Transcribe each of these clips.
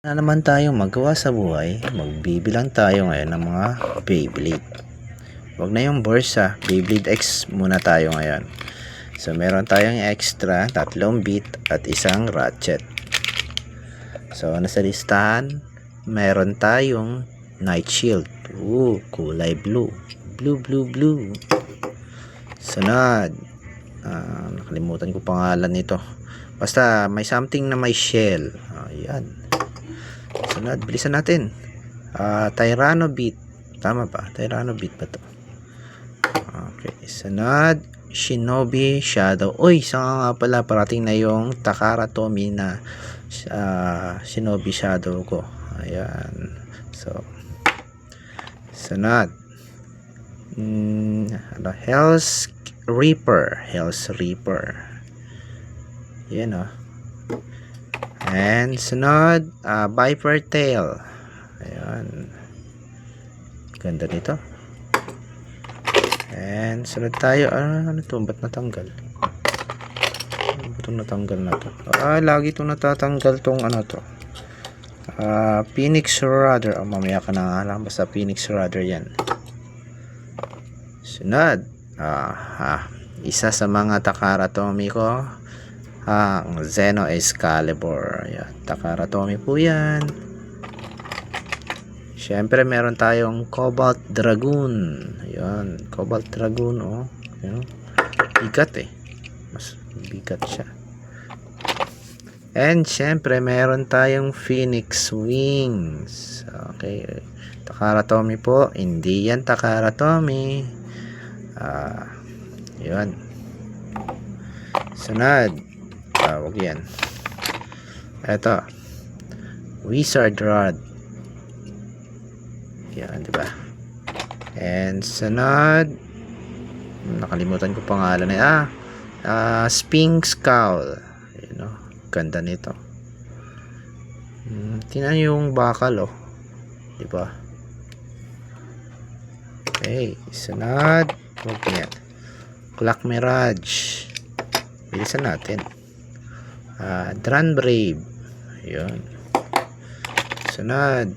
Na naman tayong magawa sa buhay, magbibilang tayo ngayon ng mga Beyblade. Huwag na yung Bursa, Beyblade X muna tayo ngayon. So meron tayong extra, 3 bit at isang ratchet. So nasa listahan, meron tayong Night Shield. Kulay blue. Blue. Sunod. Nakalimutan ko pangalan nito. Basta may something na may shell. Ayan. Sunod, bilisan natin. Tyranno Beat. Tama ba? Tyranno Beat ba to? Okay. Sunod, Shinobi Shadow. Uy, saan nga pala parating na yung Takara Tomy na Shinobi Shadow ko. Ayan. So, sunod. Hell's Reaper. Yan o. And sunod, Viper Tail. Ayan. Ganda nito. And sunod tayo. Ano to? Ba't natanggal? Ano ba itong natanggal na to? Lagi itong natatanggal tong ano to. Phoenix Rudder. Mamaya ka na nga lang. Basta Phoenix Rudder yan. Sunod. Isa sa mga Takara Tomy ko. Ang Zeno Excalibur. Ayan, Takara Tomy po yan. Siyempre meron tayong Cobalt Dragoon. Ayan, Cobalt Dragoon. Ayan, bigat mas bigat siya. And siyempre meron tayong Phoenix Wings. Okay, Takara Tomy po. Hindi yan Takara Tomy. Ayan. Sunod, wag yan. Eto, Wizard Rod. Yan, diba? And sunod, nakalimutan ko pangalan Sphinx Cowl. Ayan, ganda nito. Tingnan yung bakal, diba? Okay, sunod, wag yan. Clock Mirage. Bilisan natin. Dran Brave. Ayun. Sunod,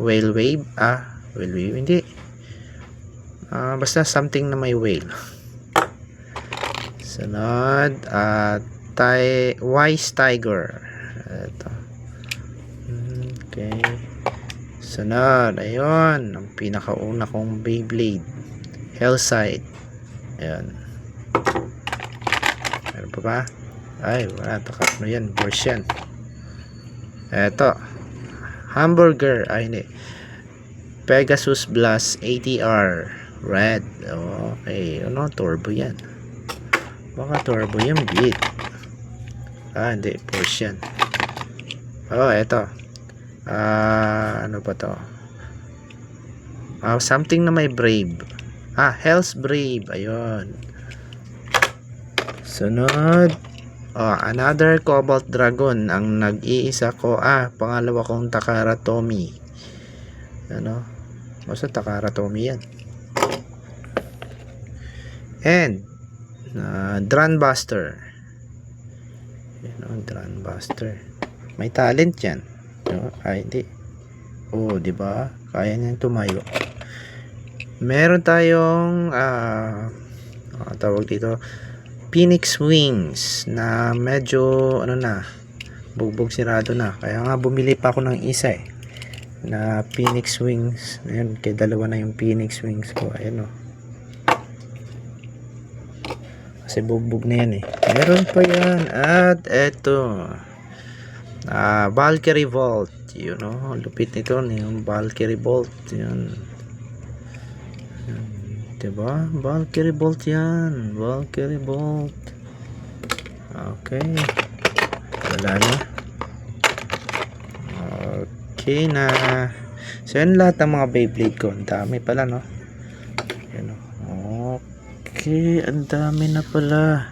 Whale Wave. Whale Wave hindi. Basta something na may whale. Sunod, Wise Tiger. Ito. Okay. Sunod, ayun, ang pinakauna kong Beyblade, Hellside. Ayun. Meron pa ba? Ay, wala. Ano yan? Burst yan. Eto. Hamburger. Ay, hindi. Pegasus Blast ATR. Red. Okay. Turbo yan. Baka turbo yung beat. Hindi. Burst yan. Eto. Ano pa to? Something na may Brave. Hell's Brave. Ayun. Sunod, another Cobalt Dragon. Ang nag-iisa ko, pangalawa kong Takara Tomy. Basta Takara Tomy yan. And Dran Buster. Dran Buster. May talent yan. Hindi. Diba? Kaya niyang tumayo. Meron tayong tawag dito, Phoenix Wings na medyo bugbog sirado na. Kaya nga bumili pa ako ng isa na Phoenix Wings. Ayan, kaya dalawa na yung Phoenix Wings ko. Ayan kasi bugbog na yan Meron pa yan. At eto, Valkyrie Vault. Lupit nito yung Valkyrie Vault. Yun. Diba? Valkyrie Bolt yan. Valkyrie Bolt. Okay. Wala na. Okay na. So yan lahat ng mga Beyblade ko. Ang dami pala, no? Yan, okay. Ang dami na pala.